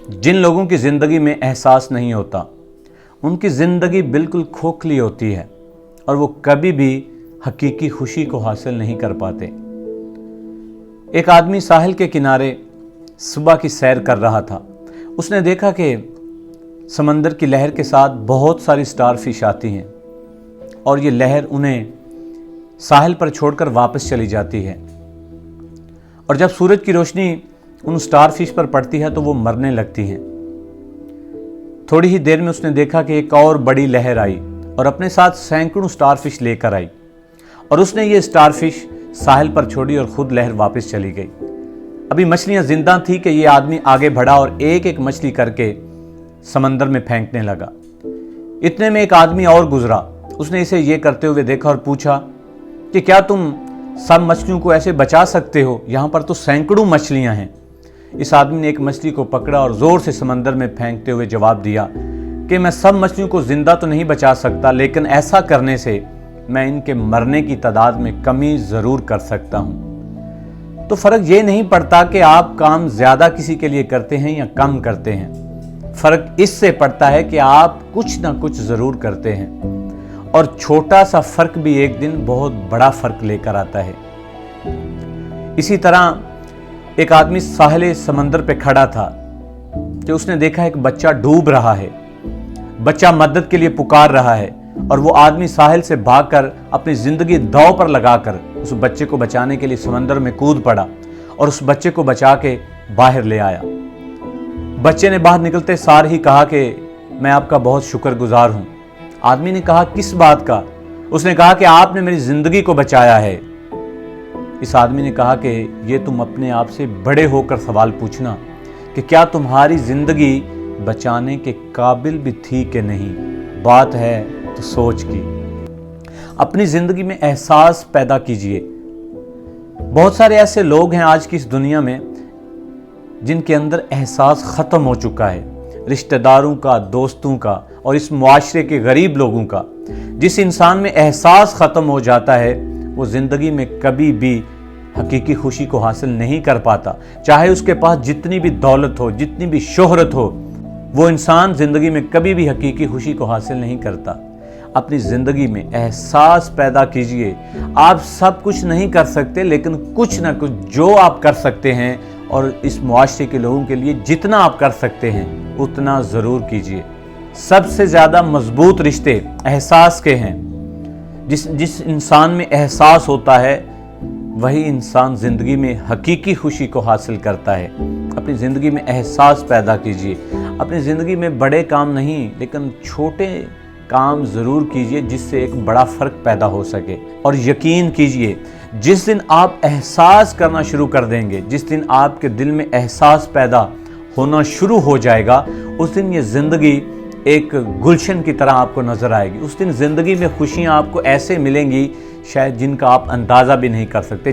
जिन लोगों की ज़िंदगी में एहसास नहीं होता, उनकी ज़िंदगी बिल्कुल खोखली होती है और वो कभी भी हकीकी खुशी को हासिल नहीं कर पाते। एक आदमी साहिल के किनारे सुबह की सैर कर रहा था। उसने देखा कि समंदर की लहर के साथ बहुत सारी स्टार फिश आती हैं और ये लहर उन्हें साहिल पर छोड़कर वापस चली जाती है। और जब सूरज की रोशनी उन स्टार फिश पर पड़ती है तो वो मरने लगती हैं। थोड़ी ही देर में उसने देखा कि एक और बड़ी लहर आई और अपने साथ सैकड़ों स्टार फिश लेकर आई और उसने ये स्टार फिश साहिल पर छोड़ी और खुद लहर वापस चली गई। अभी मछलियां जिंदा थी कि ये आदमी आगे बढ़ा और एक एक मछली करके समंदर में फेंकने लगा। इतने में एक आदमी और गुजरा। उसने इसे ये करते हुए देखा और पूछा कि क्या तुम सब मछलियों को ऐसे बचा सकते हो? यहाँ पर तो सैकड़ों मछलियां हैं। इस आदमी ने एक मछली को पकड़ा और जोर से समंदर में फेंकते हुए जवाब दिया कि मैं सब मछलियों को जिंदा तो नहीं बचा सकता, लेकिन ऐसा करने से मैं इनके मरने की तादाद में कमी जरूर कर सकता हूं। तो फर्क ये नहीं पड़ता कि आप काम ज्यादा किसी के लिए करते हैं या कम करते हैं। फर्क इससे पड़ता है कि आप कुछ ना कुछ जरूर करते हैं और छोटा सा फर्क भी एक दिन बहुत बड़ा फर्क लेकर आता है। इसी तरह एक आदमी साहिल समंदर पे खड़ा था कि उसने देखा एक बच्चा डूब रहा है। बच्चा मदद के लिए पुकार रहा है और वो आदमी साहिल से भागकर अपनी जिंदगी दांव पर लगाकर उस बच्चे को बचाने के लिए समंदर में कूद पड़ा और उस बच्चे को बचा के बाहर ले आया। बच्चे ने बाहर निकलते सार ही कहा कि मैं आपका बहुत शुक्रगुजार हूं। आदमी ने कहा, किस बात का? उसने कहा कि आपने मेरी जिंदगी को बचाया है। इस आदमी ने कहा कि ये तुम अपने आप से बड़े होकर सवाल पूछना कि क्या तुम्हारी जिंदगी बचाने के काबिल भी थी कि नहीं। बात है तो सोच की। अपनी जिंदगी में एहसास पैदा कीजिए। बहुत सारे ऐसे लोग हैं आज की इस दुनिया में जिनके अंदर एहसास खत्म हो चुका है, रिश्तेदारों का, दोस्तों का और इस मुआशरे के गरीब लोगों का। जिस इंसान में एहसास खत्म हो जाता है वो जिंदगी में कभी भी हकीकी खुशी को हासिल नहीं कर पाता। चाहे उसके पास जितनी भी दौलत हो, जितनी भी शोहरत हो, वो इंसान जिंदगी में कभी भी हकीकी खुशी को हासिल नहीं करता। अपनी जिंदगी में एहसास पैदा कीजिए। आप सब कुछ नहीं कर सकते, लेकिन कुछ ना कुछ जो आप कर सकते हैं और इस मुआशरे के लोगों के लिए जितना आप कर सकते हैं उतना जरूर कीजिए। सबसे ज्यादा मजबूत रिश्ते एहसास के हैं। जिस इंसान में एहसास होता है वही इंसान जिंदगी में हकीकी खुशी को हासिल करता है। अपनी जिंदगी में एहसास पैदा कीजिए। अपनी जिंदगी में बड़े काम नहीं लेकिन छोटे काम जरूर कीजिए जिससे एक बड़ा फर्क पैदा हो सके। और यकीन कीजिए, जिस दिन आप एहसास करना शुरू कर देंगे, जिस दिन आपके दिल में एहसास पैदा होना शुरू हो जाएगा, उस दिन ये जिंदगी एक गुलशन की तरह आपको नजर आएगी। उस दिन जिंदगी में खुशियां आपको ऐसे मिलेंगी शायद जिनका आप अंदाजा भी नहीं कर सकते।